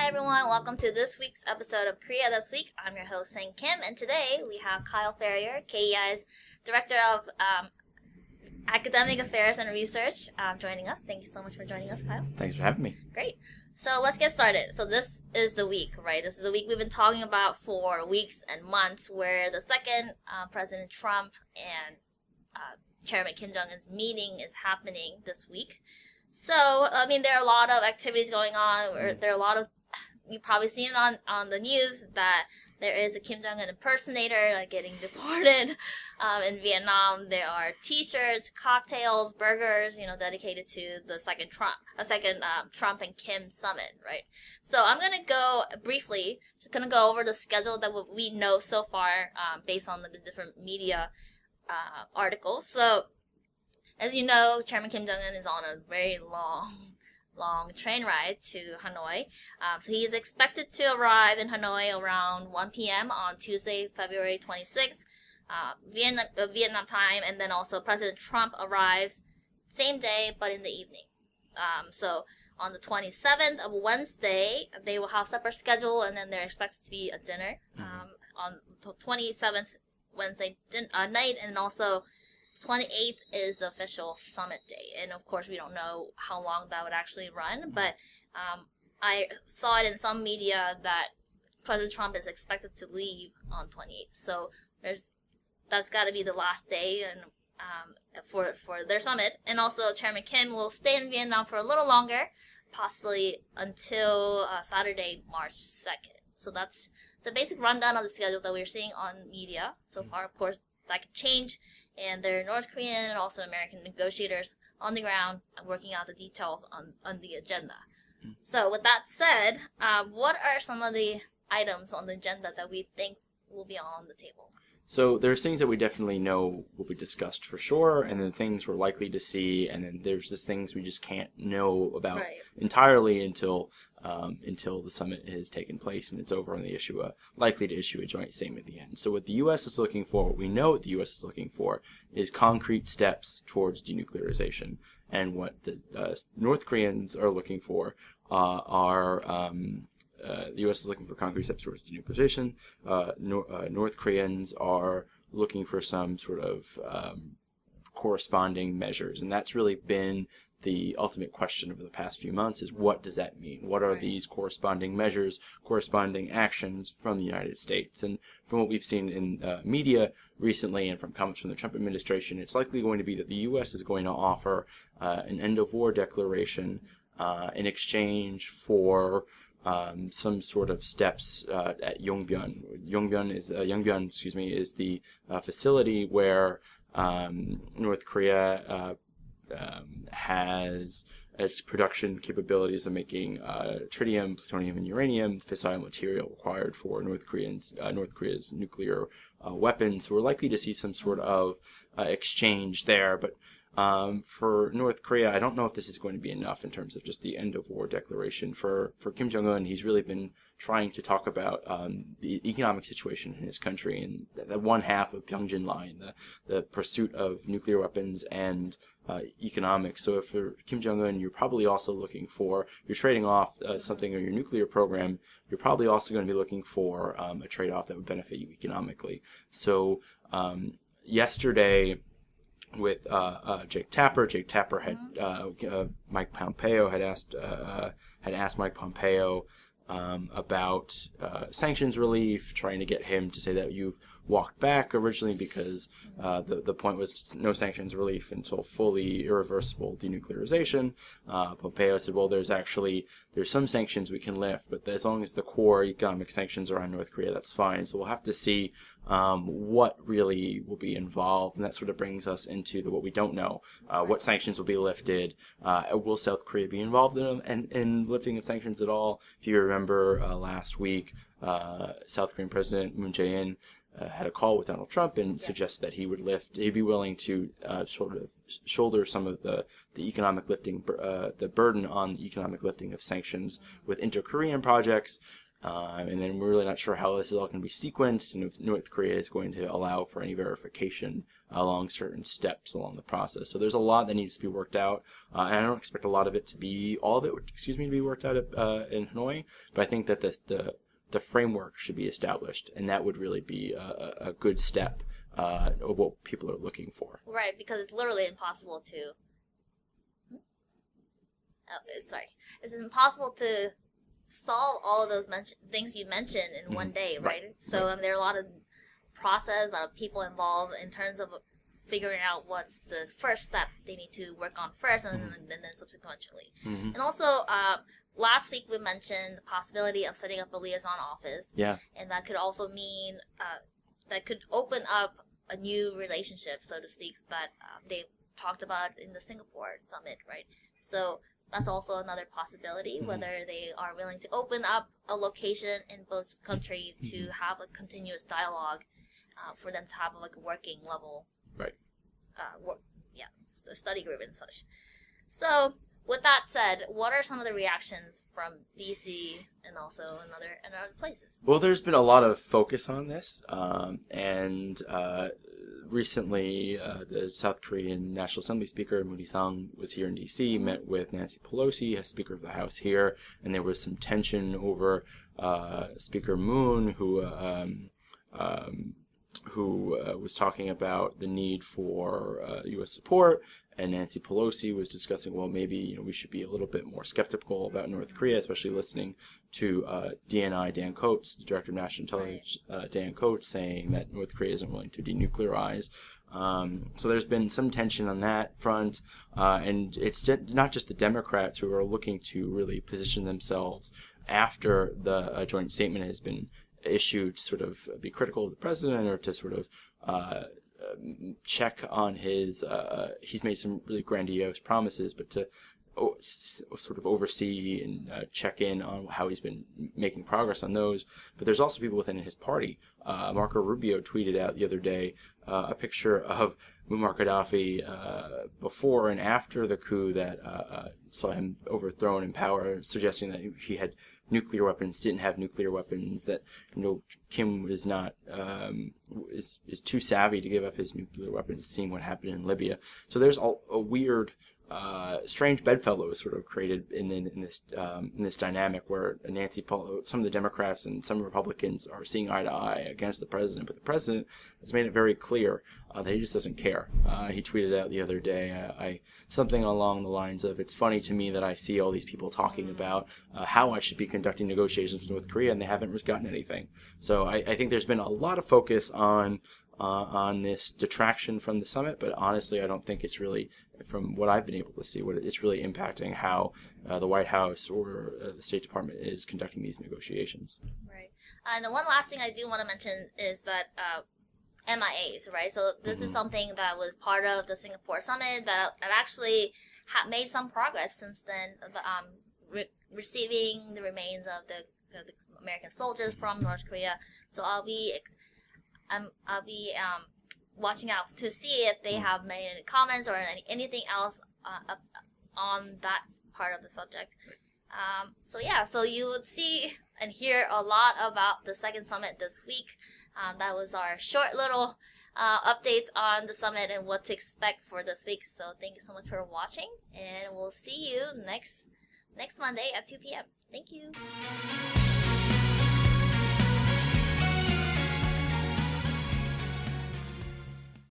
everyone, welcome to this week's episode of Korea This Week. I'm your host, TrumpKim, and today we have Kyle Ferrier, KEI's Director of Academic Affairs and Research, joining us. Thank you so much for joining us, Kyle. Thanks for having me. Great. So let's get started. So this is the week, right? This is the week we've been talking about for weeks and months, where the second President Trump and Chairman Kim Jong-un's meeting is happening this week. So, I mean, there are a lot of activities going on. There are a lot of, you've probably seen it on the news that there is a Kim Jong-un impersonator getting deported in Vietnam. There are T-shirts, cocktails, burgers, dedicated to the second Trump and Kim summit, right? So I'm gonna go briefly, just gonna go over the schedule that we know so far, based on the different media articles. So, as you know, Chairman Kim Jong-un is on a very long train ride to Hanoi. So he is expected to arrive in Hanoi around 1 p.m. on Tuesday, February 26th, Vietnam time, and then also President Trump arrives same day, but in the evening. So on the 27th of Wednesday, they will have separate schedule, and then they're expected to be a dinner on the 27th Wednesday night, and also 28th is the official summit day, and of course we don't know how long that would actually run, but I saw it in some media that President Trump is expected to leave on 28th, so that's got to be the last day and for their summit. And also Chairman Kim will stay in Vietnam for a little longer, possibly until Saturday, March 2nd. So that's the basic rundown of the schedule that we're seeing on media so far. Of course, that could change, and there are North Korean and also American negotiators on the ground working out the details on the agenda. So with that said, what are some of the items on the agenda that we think will be on the table? So there's things that we definitely know will be discussed for sure, and then things we're likely to see, and then there's just things we just can't know about entirely until the summit has taken place and it's over and they likely to issue a joint statement at the end. So what the U.S. is looking for, what we know what the U.S. is looking for, is concrete steps towards denuclearization. And what the North Koreans are looking for the U.S. is looking for concrete steps towards denuclearization. North Koreans are looking for some sort of corresponding measures, and that's really been the ultimate question over the past few months, is what does that mean? What are these corresponding measures, corresponding actions from the United States? And from what we've seen in media recently and from comments from the Trump administration, it's likely going to be that the U.S. is going to offer an end-of-war declaration in exchange for some sort of steps at Yongbyon. Yongbyon is the facility where North Korea has its production capabilities of making tritium, plutonium, and uranium, fissile material required for North Korea's nuclear weapons. So we're likely to see some sort of exchange there, but for North Korea, I don't know if this is going to be enough in terms of just the end-of-war declaration. For Kim Jong-un, he's really been trying to talk about the economic situation in his country and the one half of Pyongyang line, the pursuit of nuclear weapons and economics. So if for Kim Jong-un, you're probably also looking for, you're trading off something on your nuclear program, you're probably also going to be looking for a trade-off that would benefit you economically. So yesterday, with Jake Tapper had Mike Pompeo had asked Mike Pompeo about sanctions relief, trying to get him to say that you've walked back originally because the point was no sanctions relief until fully irreversible denuclearization. Pompeo said, well, there's some sanctions we can lift, but as long as the core economic sanctions are on North Korea, that's fine. So we'll have to see what really will be involved, and that sort of brings us into what we don't know. What sanctions will be lifted? Will South Korea be involved in lifting of sanctions at all? If you remember last week, South Korean President Moon Jae-in had a call with Donald Trump and suggested that he'd be willing to sort of shoulder some of the economic lifting, the burden on the economic lifting of sanctions with inter-Korean projects. And then we're really not sure how this is all going to be sequenced, and if North Korea is going to allow for any verification along certain steps along the process. So there's a lot that needs to be worked out, and I don't expect a lot of it to be, all of it, to be worked out in Hanoi, but I think that the framework should be established, and that would really be a good step of what people are looking for. Right, because it's literally impossible to... It's impossible to solve all of those things you mentioned in one day, right? So there are a lot of process, a lot of people involved in terms of figuring out what's the first step they need to work on first, and then subsequently. And also, last week we mentioned the possibility of setting up a liaison office. Yeah. And that could also mean, that could open up a new relationship, so to speak, that they talked about in the Singapore summit, right? So that's also another possibility, whether they are willing to open up a location in both countries to have a continuous dialogue, for them to have like a working level, right? Study group and such. So with that said, what are some of the reactions from DC and also in other places? Well, there's been a lot of focus on this, and recently the South Korean National Assembly Speaker Moon Hee-sang was here in D.C., met with Nancy Pelosi, as Speaker of the House here, and there was some tension over Speaker Moon, who was talking about the need for U.S. support, and Nancy Pelosi was discussing, well, maybe we should be a little bit more skeptical about North Korea, especially listening to DNI Dan Coates, the Director of National Intelligence, Dan Coates, saying that North Korea isn't willing to denuclearize. So there's been some tension on that front, and it's not just the Democrats who are looking to really position themselves after the joint statement has been issued to sort of be critical of the president, or to sort of check on his, he's made some really grandiose promises, but to sort of oversee and check in on how he's been making progress on those. But there's also people within his party. Marco Rubio tweeted out the other day a picture of Muammar Gaddafi before and after the coup that saw him overthrown in power, suggesting that he had nuclear weapons, didn't have nuclear weapons, that Kim is not is too savvy to give up his nuclear weapons, seeing what happened in Libya. So there's a weird, strange bedfellows sort of created in this dynamic where some of the Democrats and some Republicans are seeing eye to eye against the president, but the president has made it very clear that he just doesn't care. He tweeted out the other day something along the lines of, "It's funny to me that I see all these people talking about how I should be conducting negotiations with North Korea, and they haven't gotten anything." So I think there's been a lot of focus on this detraction from the summit, but honestly, I don't think it's really, from what I've been able to see, what it's really impacting how the White House or the State Department is conducting these negotiations. Right. And the one last thing I do want to mention is that MIAs, right? So this is something that was part of the Singapore summit that actually made some progress since then, receiving the remains of the American soldiers from North Korea. So I'll be watching out to see if they have made any comments or anything else on that part of the subject. So you would see and hear a lot about the second summit this week. That was our short little updates on the summit and what to expect for this week. So thank you so much for watching, and we'll see you next Monday at 2 p.m. Thank you.